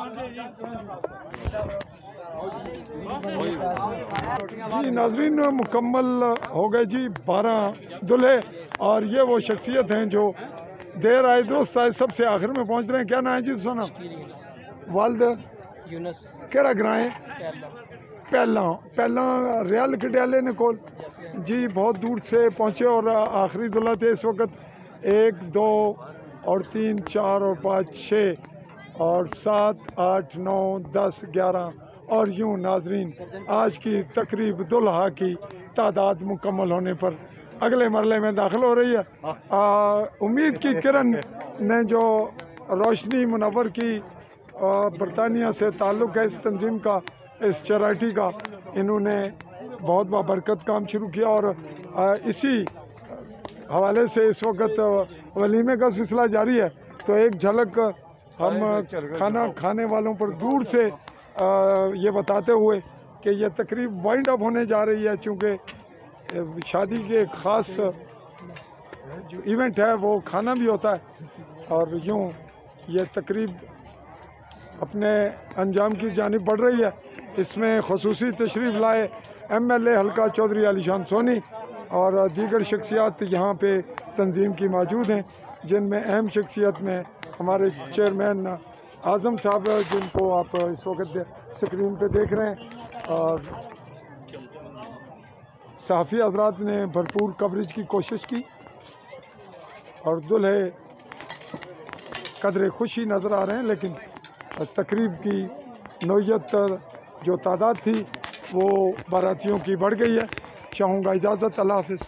जी नाजरीन, मुकम्मल हो गए जी 12 दूल्हे, और ये वो शख्सियत हैं जो देर आए दुरुस्त आए सबसे आखिर में पहुंच रहे हैं। क्या नाम है जी? सोना वालद यूनस केड़ा ग्रां है? पहला पहला रियल कटियाले ने कोल जी, बहुत दूर से पहुंचे और आखिरी दूल्हा थे इस वक्त। 1 2 और 3 4 और 5 6 और 7 8 9 10 11 और यूँ नाजरीन आज की तकरीब दुल्हा की तादाद मुकम्मल होने पर अगले मरले में दाखिल हो रही है। उम्मीद की किरण ने जो रोशनी मुनव्वर की बरतानिया से ताल्लुक़ है इस तंजीम का, इस चैरिटी का, इन्होंने बहुत बाबरकत काम शुरू किया और इसी हवाले से इस वक्त वलीमे का सिलसिला जारी है। तो एक झलक हम खाना खाने वालों पर दूर से ये बताते हुए कि यह तकरीब वाइंड अप होने जा रही है, चूँकि शादी के एक ख़ास जो इवेंट है वो खाना भी होता है, और यूँ ये तकरीब अपने अंजाम की जानिब बढ़ रही है। इसमें ख़ुसूसी तशरीफ़ लाए MLA हल्का चौधरी आलीशान सोनी और दीगर शख्सियात यहाँ पे तंजीम की मौजूद हैं, जिनमें अहम शख्सियत में हमारे चेयरमैन आज़म साहब, जिनको आप इस वक्त स्क्रीन पे देख रहे हैं, और सहाफ़ी हज़रात ने भरपूर कवरेज की कोशिश की और दूल्हे कदरे खुशी नज़र आ रहे हैं। लेकिन तकरीब की नौयत जो तादाद थी वो बारातियों की बढ़ गई है। चाहूँगा इजाज़त, अल्लाह हाफ़िज़।